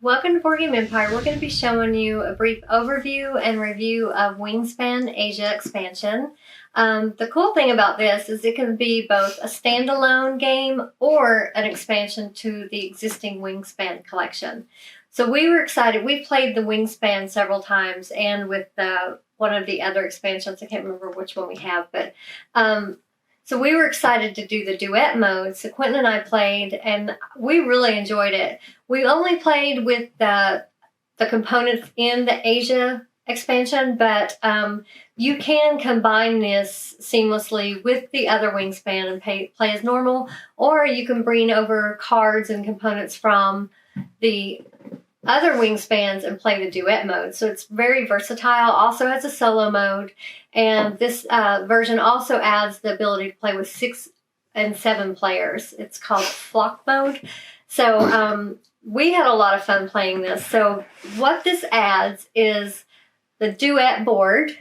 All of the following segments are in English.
Welcome to Board Game Empire. We're going to be showing you a brief overview and review of Wingspan Asia expansion. The cool thing about this is it can be both a standalone game or an expansion to the existing Wingspan collection. So we were excited. We've played the Wingspan several times and with one of the other expansions. I can't remember which one we have, but so we were excited to do the duet mode. So Quentin and I played, and we really enjoyed it. We only played with the components in the Asia expansion, but you can combine this seamlessly with the other Wingspan and play as normal, or you can bring over cards and components from the other Wingspans and play the duet mode. So it's very versatile. Also has a solo mode, and this version also adds the ability to play with 6 and 7 players. It's called flock mode. So we had a lot of fun playing this. So what this adds is the duet board,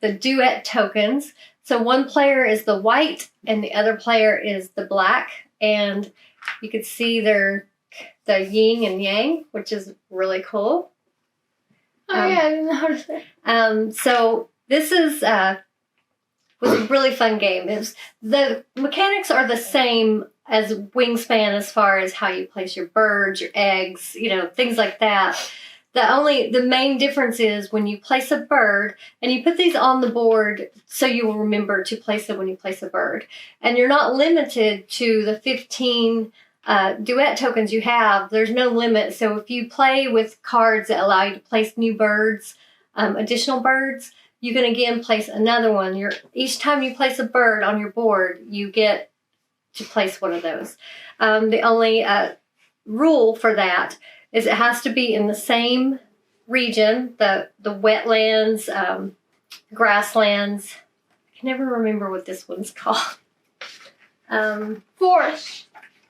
the duet tokens. So one player is the white and the other player is the black, and you can see the yin and yang, which is really cool. Oh yeah, I didn't notice that. So this was a really fun game. The mechanics are the same as Wingspan as far as how you place your birds, your eggs, things like that. The main difference is when you place a bird, and you put these on the board so you will remember to place them when you place a bird. And you're not limited to the 15 duet tokens you have. There's no limit. So if you play with cards that allow you to place new birds, additional birds, you can again place another one. Each time you place a bird on your board, you get to place one of those. The only rule for that is it has to be in the same region, the wetlands, grasslands. I can never remember what this one's called. Forest.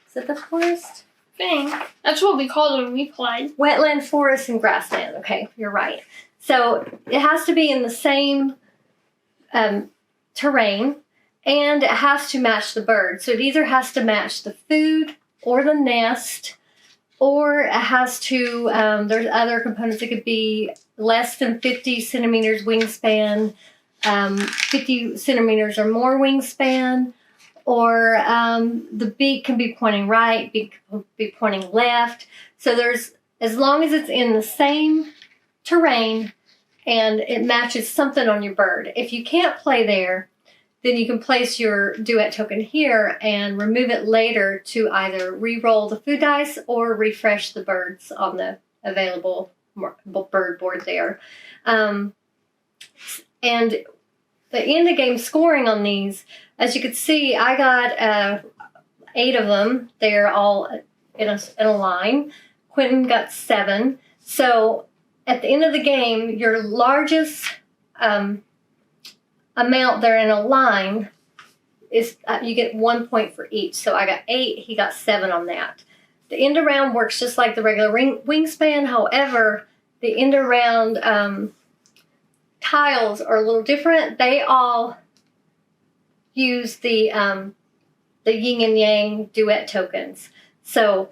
Is it the forest? Thing. That's what we called it when we played. Wetland, forest, and grassland. Okay, you're right. So it has to be in the same terrain, and it has to match the bird. So it either has to match the food or the nest, or it has to, there's other components. It could be less than 50 centimeters wingspan, 50 centimeters or more wingspan, or the beak can be pointing right, beak can be pointing left. So as long as it's in the same terrain and it matches something on your bird. If you can't play there, then you can place your duet token here and remove it later to either re-roll the food dice or refresh the birds on the available bird board there. And the end of game scoring on these, as you can see, I got 8 of them. They're all in a line. Quentin got 7. So at the end of the game, your largest amount there in a line is you get 1 point for each. So I got 8. He got 7 on that. The end around works just like the regular Wingspan. However, the end around tiles are a little different. They all use the yin and yang duet tokens. So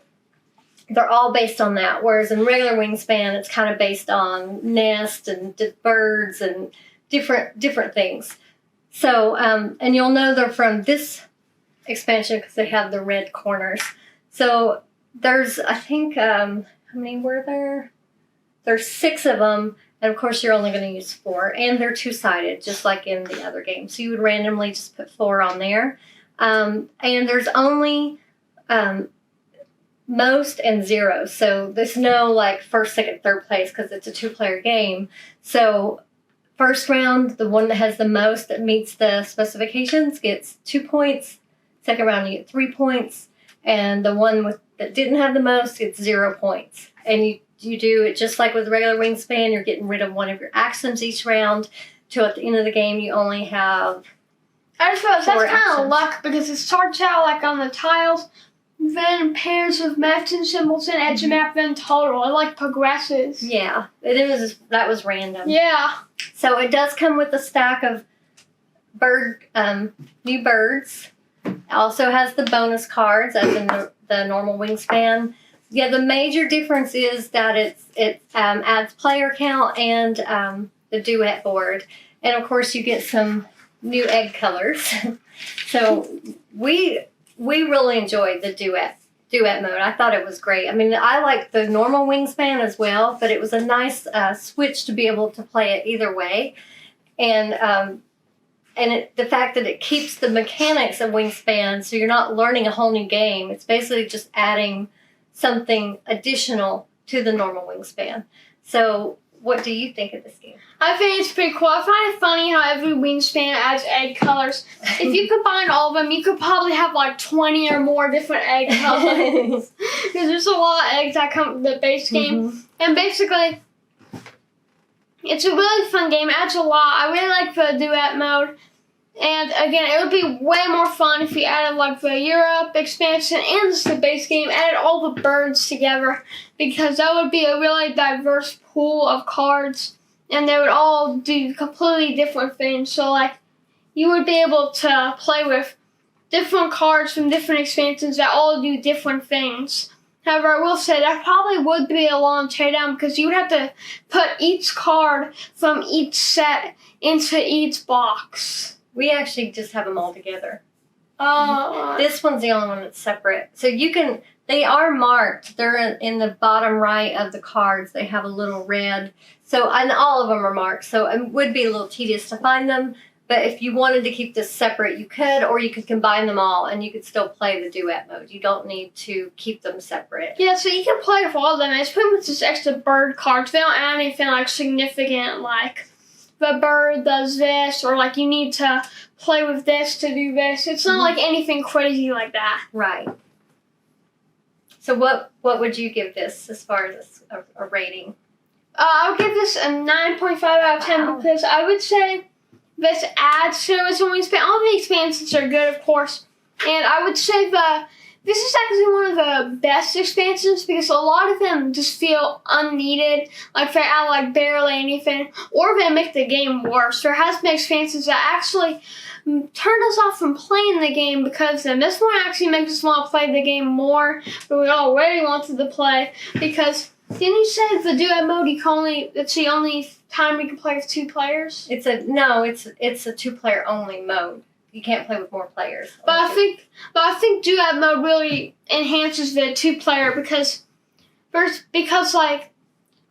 they're all based on that. Whereas in regular Wingspan, it's kind of based on nest and birds and different things. So, and you'll know they're from this expansion because they have the red corners. So there's, I think, how many were there? There's 6 of them. And of course, you're only going to use 4. And they're 2-sided, just like in the other game. So you would randomly just put 4 on there. And there's only most and zero. So there's no like first, second, third place because it's a 2-player game. So first round, the one that has the most that meets the specifications gets 2 points. Second round, you get 3 points. And the one that didn't have the most gets 0 points. And you do it just like with regular Wingspan. You're getting rid of one of your actions each round. Till at the end of the game, you only have I just thought that's kind actions. of luck because it starts out like on the tiles, then pairs with matching symbols and edge map, then total. It like progresses. Yeah, that was random. Yeah. So it does come with a stack of new birds. It also has the bonus cards, as in the normal Wingspan. Yeah, the major difference is that it adds player count and the duet board. And, of course, you get some new egg colors. So we really enjoyed the duet mode. I thought it was great. I mean, I like the normal Wingspan as well, but it was a nice switch to be able to play it either way. And the fact that it keeps the mechanics of Wingspan, so you're not learning a whole new game. It's basically just adding something additional to the normal Wingspan. So what do you think of this game? I think it's pretty cool. I find it funny how every Wingspan adds egg colors. If you combine all of them, you could probably have like 20 or more different egg colors. Because there's a lot of eggs that come with the base game. Mm-hmm. And basically, it's a really fun game. It adds a lot. I really like the duet mode. And again, it would be way more fun if you added like the Europe expansion and the base game, added all the birds together, because that would be a really diverse pool of cards, and they would all do completely different things. So like, you would be able to play with different cards from different expansions that all do different things. However, I will say that probably would be a long teardown, because you would have to put each card from each set into each box. We actually just have them all together. This one's the only one that's separate. So they are marked. They're in the bottom right of the cards. They have a little red. So, and all of them are marked. So it would be a little tedious to find them. But if you wanted to keep this separate, you could, or you could combine them all and you could still play the duet mode. You don't need to keep them separate. Yeah, so you can play with all of them. It's pretty much just extra bird cards. They don't add anything like significant, like the bird does this, or like you need to play with this to do this. It's not like anything crazy like that. Right. So what would you give this as far as a rating? I would give this a 9.5 out of 10 because I would say this adds to it when we spend. All the expansions are good, of course. And I would say this is actually one of the best expansions because a lot of them just feel unneeded, like they add like barely anything, or they make the game worse. There has been expansions that actually turned us off from playing the game because this one actually makes us want to play the game more, but we already wanted to play because didn't you say the duet mode it's the only time we can play with 2 players? It's a 2-player only mode. You can't play with more players. But I think duet mode really enhances the 2-player because like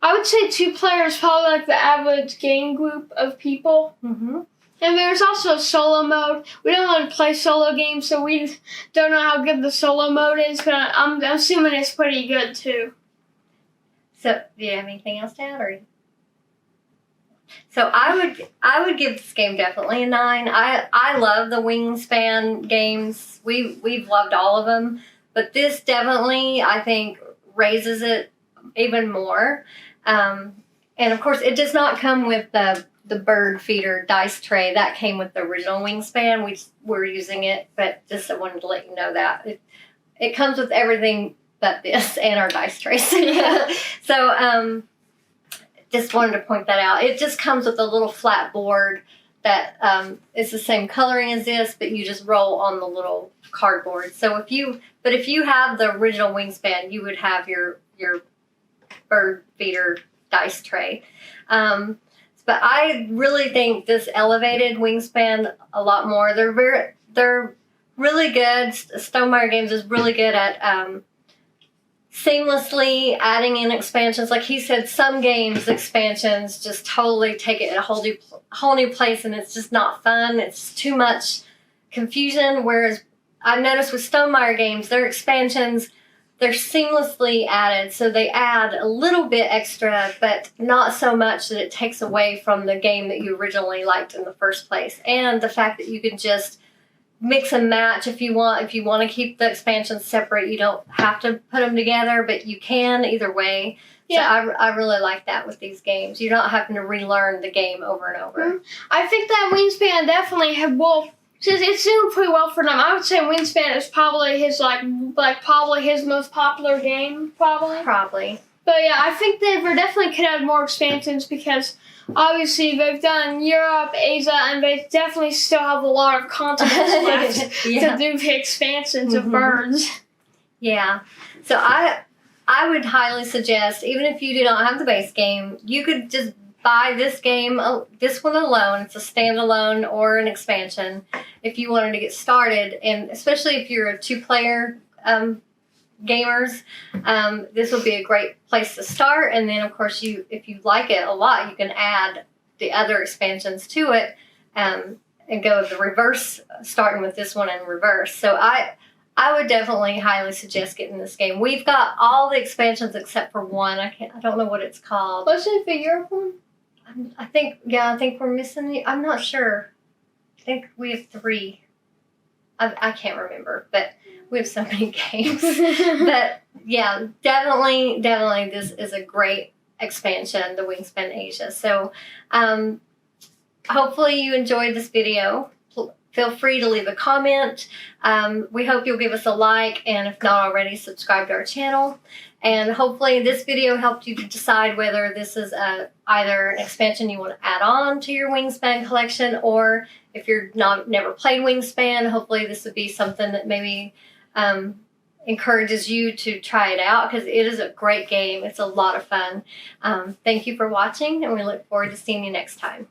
I would say 2-player is probably like the average game group of people. Mm-hmm. And there's also a solo mode. We don't want to play solo games, so we don't know how good the solo mode is. But I'm assuming it's pretty good too. So, do you have anything else to add, or? So I would give this game definitely a 9. I love the Wingspan games. We've loved all of them, but this definitely I think raises it even more. And of course, it does not come with the bird feeder dice tray. That came with the original Wingspan. We're using it, but just I wanted to let you know that it comes with everything but this and our dice trays. So just wanted to point that out. It just comes with a little flat board that is the same coloring as this, but you just roll on the little cardboard. So if you have the original Wingspan, you would have your bird feeder dice tray. But I really think this elevated Wingspan a lot more. They're really good. Stonemaier Games is really good at seamlessly adding in expansions. Like he said, some games expansions just totally take it in a whole new place, and it's just not fun. It's too much confusion. Whereas I've noticed with Stonemaier Games, their expansions, they're seamlessly added, so they add a little bit extra, but not so much that it takes away from the game that you originally liked in the first place. And the fact that you can just mix and match if you want. If you want to keep the expansions separate, you don't have to put them together, but you can either way. Yeah. So I really like that with these games. You're not having to relearn the game over and over. Mm-hmm. I think that Wingspan definitely since it's doing pretty well for them, I would say Wingspan is probably his probably his most popular game, Probably. But yeah, I think they definitely could add more expansions because obviously they've done Europe, Asia, and they definitely still have a lot of continents left to do the expansions of birds. Yeah. So I I would highly suggest, even if you do not have the base game, you could just buy this game, this one alone. It's a standalone or an expansion if you wanted to get started, and especially if you're a 2-player gamers, this would be a great place to start. And then, of course, if you like it a lot, you can add the other expansions to it, and go the reverse, starting with this one in reverse. So I would definitely highly suggest getting this game. We've got all the expansions except for one. I don't know what it's called. What's the figure one? I think we're missing I'm not sure. I think we have 3. I can't remember, but we have so many games. But yeah, definitely this is a great expansion, the Wingspan Asia. So hopefully you enjoyed this video. Feel free to leave a comment. We hope you'll give us a like, and if not already, subscribe to our channel. And hopefully this video helped you to decide whether this is either an expansion you want to add on to your Wingspan collection, or if you're never played Wingspan, hopefully this would be something that maybe encourages you to try it out, because it is a great game. It's a lot of fun. Thank you for watching, and we look forward to seeing you next time.